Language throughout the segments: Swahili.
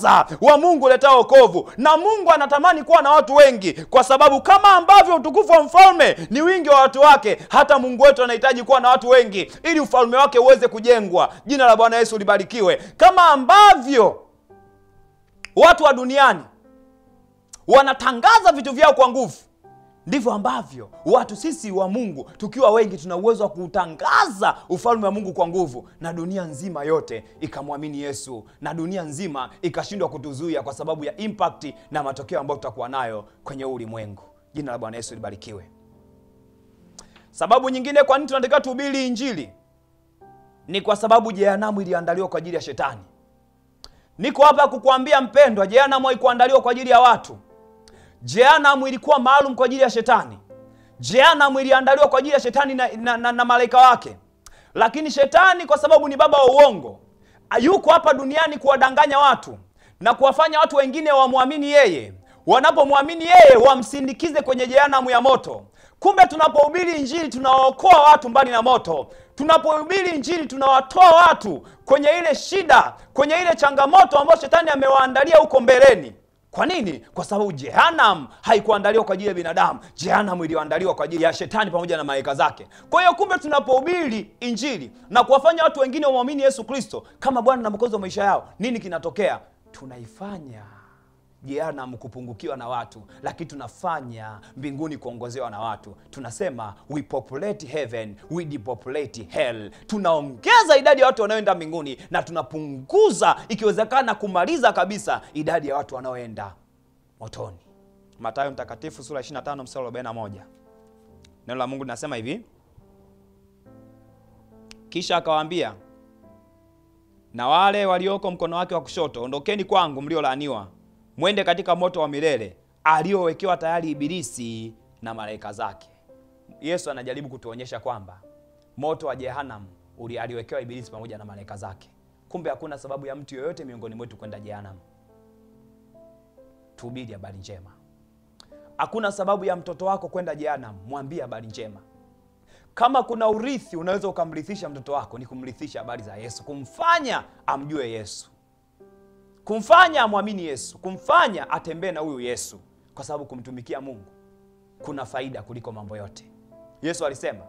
mwangaza wa Mungu uletao wokovu. Na Mungu anatamani kuwa na watu wengi, kwa sababu kama ambavyo utukufu wa mfalme ni wingi wa watu wake, hata Mungu wetu anahitaji kuwa na watu wengi ili ufalme wake uweze kujengwa. Jina la Bwana Yesu libarikiwe. Kama ambavyo watu wa duniani wanatangaza vitu vyao kwa nguvu, ndivyo ambavyo watu sisi wa Mungu tukiwa wengi tuna uwezo wa kutangaza ufalme wa Mungu kwa nguvu, na dunia nzima yote ikamwamini Yesu, na dunia nzima ikashindwa kutuzuia kwa sababu ya impact na matokeo ambayo tutakuwa nayo kwenye ulimwengu. Jina la Bwana Yesu libarikiwe. Sababu nyingine kwa nini tunataka tuhubiri injili ni kwa sababu jehanamu iliandaliwa kwa ajili ya shetani. Niko hapa kukuambia mpendwa, jehanamu haikuandaliwa kwa ajili ya watu. Jehanamu ilikuwa maalum kwa ajili ya shetani. Jehanamu iliandaliwa kwa ajili ya shetani na malaika wake. Lakini shetani kwa sababu ni baba wa uongo, yuko hapa duniani kuwadanganya watu na kuwafanya watu wengine wamwamini yeye. Wanapomwamini yeye wamsindikize kwenye jehanamu ya moto. Kumbe tunapohubiri injili tunawaokoa watu mbali na moto. Tunapohubiri injili tunawatoa watu kwenye ile shida, kwenye ile changamoto ambayo shetani amewaandalia huko mbeleni. Kwa nini? Kwa sababu jehanamu haikuandaliwa kwa ajili ya binadamu. Jehanamu iliandaliwa kwa ajili ya shetani pamoja na malaika zake. Kwa hiyo kumbe tunapohubiri injili na kuwafanya watu wengine waamini Yesu Kristo kama Bwana na Mwokozi wa maisha yao, nini kinatokea? Tunaifanya jehanamu kupungukiwa na watu, lakini tunafanya mbinguni kuongozewa na watu. Tunasema we populate heaven, we depopulate hell. Tunaongeza idadi ya watu wanaoenda mbinguni na tunapunguza, ikiwezekana kumaliza kabisa, idadi ya watu wanaoenda motoni. Mathayo mtakatifu sura 25 mstari wa 41. Neno la Mungu linasema hivi: kisha akawaambia, na wale walioko mkono wake wa kushoto, ondokeni kwangu mliolaaniwa, mwende katika moto wa milele aliowekewa tayari Ibilisi na malaika zake. Yesu anajaribu kutuonyesha kwamba moto wa jehanamu aliwekewa Ibilisi pamoja na malaika zake. Kumbe hakuna sababu ya mtu yoyote miongoni mwetu kwenda jehanamu. Tuhubiri habari njema. Hakuna sababu ya mtoto wako kwenda jehanamu, mwambie habari njema. Kama kuna urithi unaweza ukamrithisha mtoto wako, ni kumrithisha habari za Yesu, kumfanya amjue Yesu, kumfanya amwamini Yesu, kumfanya atembee na huyu Yesu, kwa sababu kumtumikia Mungu kuna faida kuliko mambo yote. Yesu alisema,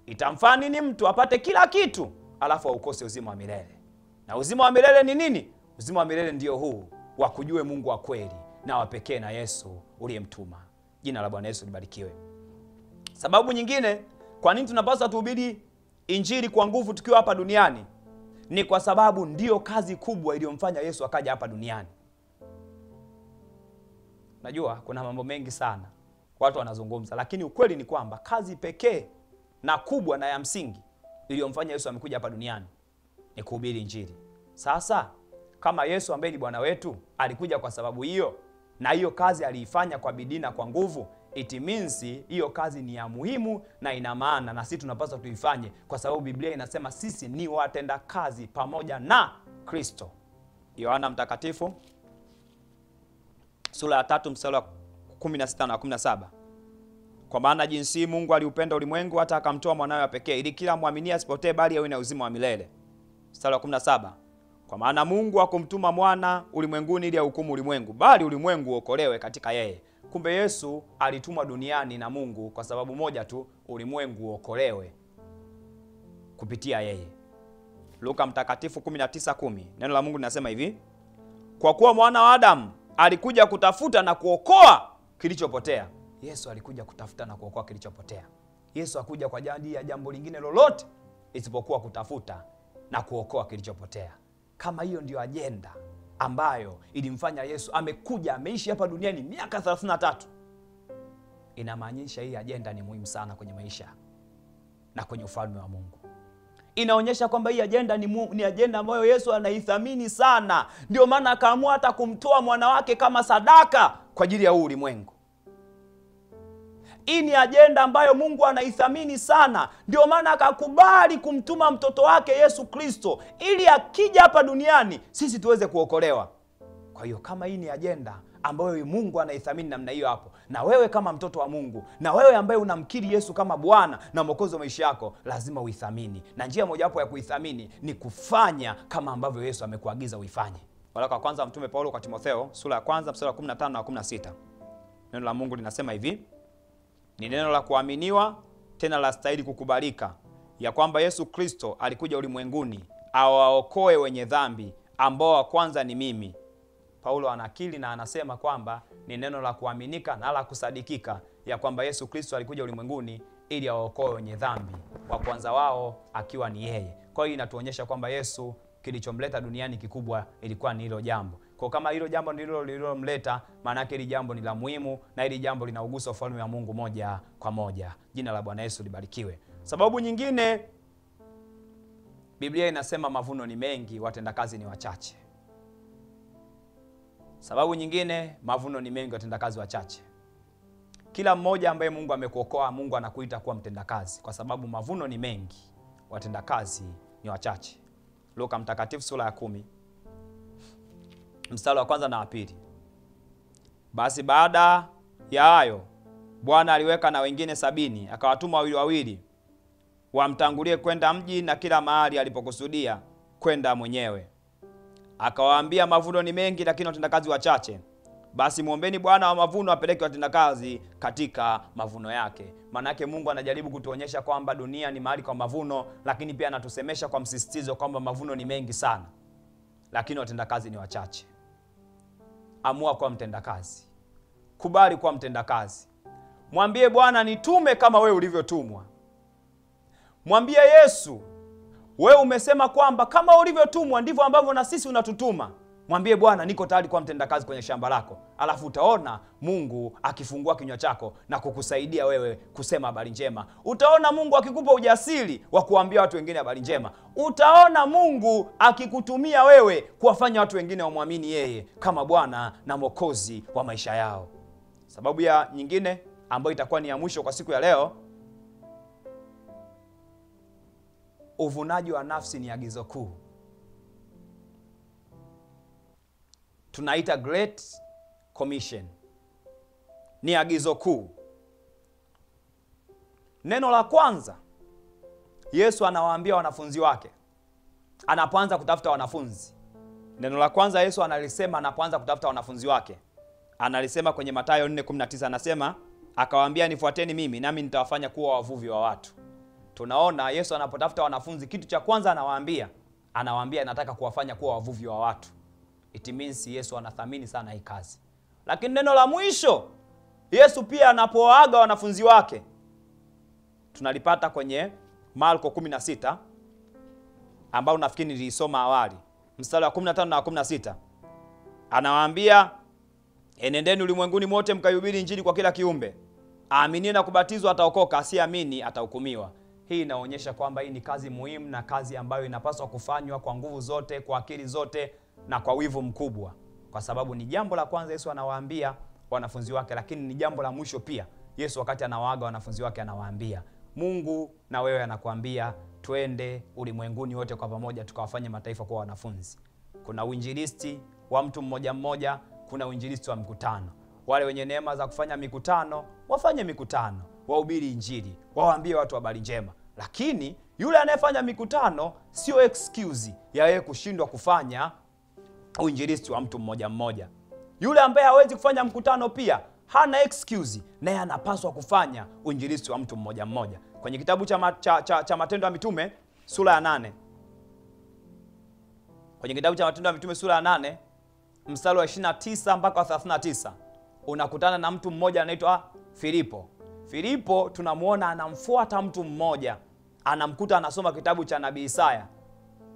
itamfaa nini mtu apate kila kitu alafu aukose uzima wa milele? Na uzima wa milele ni nini? Uzima wa milele ndio huu, wa kujue Mungu wa kweli na wa pekee na Yesu uliyemtuma. Jina la Bwana Yesu libarikiwe. Sababu nyingine kwa nini tunapaswa tuhubiri injili kwa nguvu tukiwa hapa duniani ni kwa sababu ndio kazi kubwa iliyomfanya Yesu akaja hapa duniani. Najua kuna mambo mengi sana watu wanazungumza, lakini ukweli ni kwamba kazi pekee na kubwa na ya msingi iliyomfanya Yesu amekuja hapa duniani ni kuhubiri injili. Sasa kama Yesu ambaye ni Bwana wetu alikuja kwa sababu hiyo, na hiyo kazi aliifanya kwa bidii na kwa nguvu, it means hiyo kazi ni ya muhimu na ina maana, na sisi tunapaswa tuifanye, kwa sababu Biblia inasema sisi ni watenda kazi pamoja na Kristo. Yohana mtakatifu sura ya 3 mstari wa 16 na 17. Kwa maana jinsi Mungu aliupenda ulimwengu hata akamtoa mwanawe wa pekee, ili kila muaminie asipotee bali awe na uzima wa milele. Mstari wa 17. Kwa maana Mungu hakumtuma mwana ulimwenguni ili ahukumu ulimwengu, bali ulimwengu uokolewe katika yeye. Kumbe Yesu alitumwa duniani na Mungu kwa sababu moja tu, ulimwengu uokolewe kupitia yeye. Luka mtakatifu 19:10. Neno la Mungu linasema hivi: kwa kuwa mwana wa Adamu alikuja kutafuta na kuokoa kilichopotea. Yesu alikuja kutafuta na kuokoa kilichopotea. Yesu hakuja kwa ajili ya jambo lingine lolote isipokuwa kutafuta na kuokoa kilichopotea. Kama hiyo ndio ajenda ambayo ilimfanya Yesu amekuja, ameishi hapa duniani miaka 33, inamaanisha hii ajenda ni muhimu sana kwenye maisha na kwenye ufalme wa Mungu. Inaonyesha kwamba hii ajenda ni ajenda ambayo Yesu anaithamini sana. Ndio maana akaamua hata kumtoa mwana wake kama sadaka kwa ajili ya huu ulimwengu. Hii ni ajenda ambayo Mungu anaithamini sana. Ndio maana akakubali kumtuma mtoto wake Yesu Kristo ili akija hapa duniani sisi tuweze kuokolewa. Kwa hiyo kama hii ni ajenda ambayo Mungu anaithamini namna hiyo hapo, na wewe kama mtoto wa Mungu, na wewe ambaye unamkiri Yesu kama Bwana na Mwokozi wa maisha yako, lazima uithamini. Na njia mojawapo ya kuithamini ni kufanya kama ambavyo Yesu amekuagiza uifanye. Waraka wa kwanza mtume Paulo kwa Timotheo sura ya kwanza mstari wa 15 na 16. Neno la Mungu linasema hivi: ni neno la kuaminiwa tena la stahili kukubalika, ya kwamba Yesu Kristo alikuja ulimwenguni awaokoe wenye dhambi, ambao wa kwanza ni mimi. Paulo anakili na anasema kwamba ni neno la kuaminika na la kusadikika, ya kwamba Yesu Kristo alikuja ulimwenguni ili awaokoe wenye dhambi, wa kwanza wao akiwa ni yeye. Kwa hiyo inatuonyesha kwamba Yesu kilichomleta duniani kikubwa ilikuwa ni hilo jambo. Kwa kama hilo jambo ndilo lililomleta, maana yake hili jambo ni la muhimu, na hili jambo linaugusa ufalme wa Mungu moja kwa moja. Jina la Bwana Yesu libarikiwe. Sababu nyingine, Biblia inasema mavuno ni mengi, watendakazi ni wachache. Sababu nyingine, mavuno ni mengi, watendakazi wachache. Kila mmoja ambaye Mungu amekuokoa, Mungu anakuita kuwa mtendakazi, kwa sababu mavuno ni mengi, watendakazi ni wachache. Luka mtakatifu sura ya 10 mstari wa kwanza na wa pili. Basi baada ya hayo Bwana aliweka na wengine 70, akawatuma wawili wawili wamtangulie kwenda mji na kila mahali alipokusudia kwenda mwenyewe. Akawaambia, mavuno ni mengi lakini watendakazi wachache. Basi muombeni Bwana wa mavuno apeleke watendakazi katika mavuno yake. Maana yake Mungu anajaribu kutuonyesha kwamba dunia ni mahali kwa mavuno, lakini pia anatusemesha kwa msisitizo kwamba mavuno ni mengi sana, lakini watendakazi ni wachache. Amua kuwa mtendakazi. Kubali kuwa mtendakazi. Mwambie Bwana, nitume kama wewe ulivyotumwa. Mwambie Yesu, wewe umesema kwamba kama ulivyotumwa ndivyo ambavyo na sisi unatutuma. Mwambie Bwana, niko tayari kuwa mtendakazi kwenye shamba lako. Alafu utaona Mungu akifungua kinywa chako na kukusaidia wewe kusema habari njema. Utaona Mungu akikupa ujasiri wa kuambia watu wengine habari njema. Utaona Mungu akikutumia wewe kuwafanya watu wengine wamwamini yeye kama Bwana na Mwokozi wa maisha yao. Sababu ya nyingine ambayo itakuwa ni ya mwisho kwa siku ya leo, uvunaji wa nafsi ni agizo kuu. Tunaita Great Commission. Ni agizo kuu. Neno la kwanza Yesu anawaambia wanafunzi wake anapoanza kutafuta wanafunzi. Neno la kwanza Yesu analisema anapoanza kutafuta wanafunzi wake, analisema kwenye Mathayo 4:19, anasema, akawaambia, nifuateni mimi nami nitawafanya kuwa wavuvi wa watu. Tunaona Yesu anapotafuta wanafunzi, kitu cha kwanza anawaambia nataka kuwafanya kuwa wavuvi wa watu. It means Yesu anathamini sana hii kazi. Lakini neno la mwisho Yesu pia anapoaga wanafunzi wake tunalipata kwenye Marko 16, ambao nafikiri nilisoma awali, mstari wa 15 na 16. Anawaambia, enendeni ulimwenguni mote mkaihubiri injili kwa kila kiumbe. Aaminie na kubatizwa ataokoka, asiamini atahukumiwa. Hii inaonyesha kwamba hii ni kazi muhimu na kazi ambayo inapaswa kufanywa kwa nguvu zote, kwa akili zote na kwa wivu mkubwa, kwa sababu ni jambo la kwanza Yesu anawaambia wanafunzi wake, lakini ni jambo la mwisho pia Yesu wakati anawaaga wanafunzi wake anawaambia. Mungu na wewe anakuambia twende ulimwenguni wote kwa pamoja tukawafanye mataifa kuwa wanafunzi. Kuna uinjilisti wa mtu mmoja mmoja, kuna uinjilisti wa mkutano. Wale wenye neema za kufanya mikutano wafanye mikutano, wahubiri injili, waambie watu habari njema. Lakini yule anayefanya mikutano sio excuse ya yeye kushindwa kufanya uinjilisti wa mtu mmoja mmoja. Yule ambaye hawezi kufanya mkutano pia hana excuse, naye anapaswa kufanya uinjilisti wa mtu mmoja mmoja. Kwenye kitabu cha Matendo ya Mitume sura ya 8. Kwenye kitabu cha Matendo ya Mitume sura ya 8 mstari wa 29 mpaka 39 unakutana na mtu mmoja anaitwa Filipo. Filipo tunamuona anamfuata mtu mmoja, anamkuta anasoma kitabu cha nabii Isaya.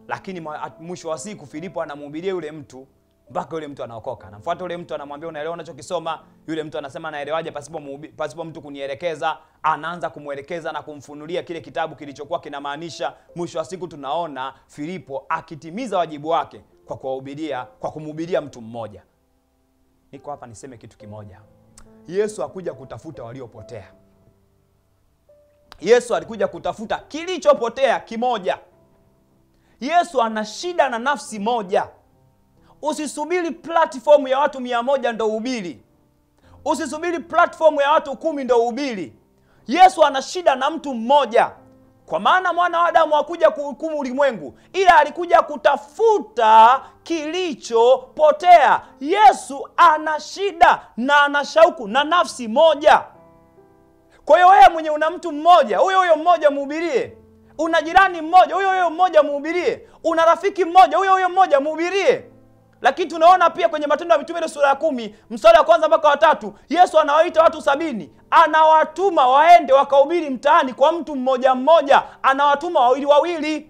Lakini mwisho wa siku Filipo anamhubiria yule mtu mpaka yule mtu anaokoka. Anamfuata yule mtu, anamwambia, unaelewa unachokisoma? Yule mtu anasema, naelewaje pasipo mtu kunielekeza? Anaanza kumuelekeza na kumfunulia kile kitabu kilichokuwa kinamaanisha. Mwisho wa siku tunaona Filipo akitimiza wajibu wake kwa kumhubiria mtu mmoja. Niko hapa niseme kitu kimoja. Yesu hakuja kutafuta waliopotea. Yesu alikuja kutafuta kilichopotea kimoja. Yesu ana shida na nafsi moja. Usisubiri platform ya watu 100 ndio uhubiri. Usisubiri platform ya watu 10 ndio uhubiri. Yesu ana shida na mtu mmoja. Kwa maana mwana wa Adamu hakuja kuhukumu ulimwengu, ila alikuja kutafuta kilichopotea. Yesu ana shida na ana shauku na nafsi moja. Kwa hiyo wewe mwenye una mtu mmoja, huyo mmoja mhubirie. Una jirani mmoja, huyo mmoja mhubirie. Una rafiki mmoja, huyo mmoja mhubirie. Lakini tunaona pia kwenye Matendo ya Mitume sura ya 10 mstari wa 1 mpaka wa 3, Yesu anawaita watu 70, anawatuma waende wakahubiri mtaani kwa mtu mmoja mmoja, anawatuma wawili wawili.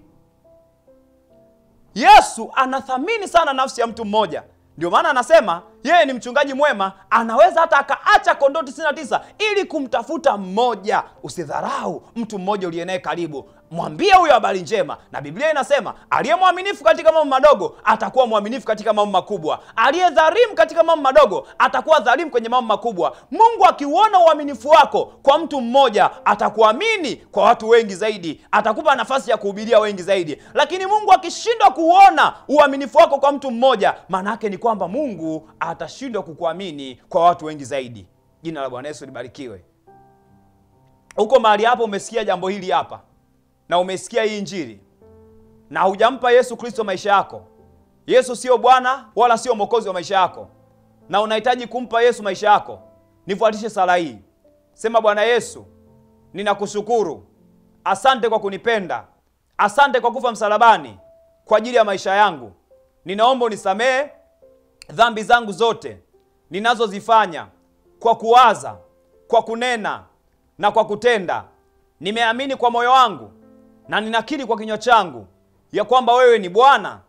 Yesu anathamini sana nafsi ya mtu mmoja. Ndio maana anasema yeye ni mchungaji mwema, anaweza hata akaacha kondoo 99 ili kumtafuta mmoja. Usidharau mtu mmoja uliye naye karibu, mwambie huyo habari njema. Na Biblia inasema aliye mwaminifu katika mambo madogo atakuwa mwaminifu katika mambo makubwa. Aliye dhalimu katika mambo madogo atakuwa dhalimu kwenye mambo makubwa. Mungu akiuona uaminifu wako kwa mtu mmoja, atakuamini kwa watu wengi zaidi, atakupa nafasi ya kuhubiria wengi zaidi. Lakini Mungu akishindwa kuona uaminifu wako kwa mtu mmoja, maana yake ni kwamba Mungu atashindwa kukuamini kwa watu wengi zaidi. Jina la Bwana Yesu libarikiwe. Uko mahali hapo umesikia jambo hili hapa, na umesikia hii injili, na hujampa Yesu Kristo maisha yako. Yesu sio Bwana wala sio Mwokozi wa maisha yako, na unahitaji kumpa Yesu maisha yako. Nifuatishe sala hii. Sema: Bwana Yesu, ninakushukuru. Asante kwa kunipenda. Asante kwa kufa msalabani kwa ajili ya maisha yangu. Ninaomba unisamehe dhambi zangu zote ninazozifanya kwa kuwaza, kwa kunena na kwa kutenda. Nimeamini kwa moyo wangu na ninakiri kwa kinywa changu ya kwamba wewe ni Bwana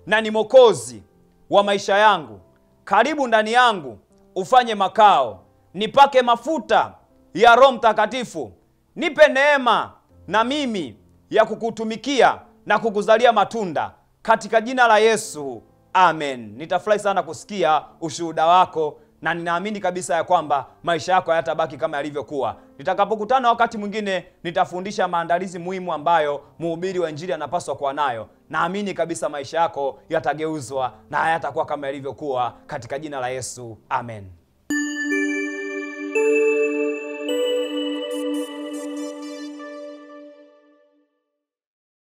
na ni Mwokozi wa maisha yangu. Karibu ndani yangu, ufanye makao. Nipake mafuta ya Roho Mtakatifu. Nipe neema na mimi ya kukutumikia na kukuzalia matunda, katika jina la Yesu, amen. Nitafurahi sana kusikia ushuhuda wako, na ninaamini kabisa ya kwamba maisha yako hayatabaki kama yalivyokuwa. Nitakapokutana wakati mwingine, nitafundisha maandalizi muhimu ambayo mhubiri wa injili anapaswa kuwa nayo. Naamini kabisa maisha yako yatageuzwa na hayatakuwa kama yalivyokuwa, katika jina la Yesu, amen.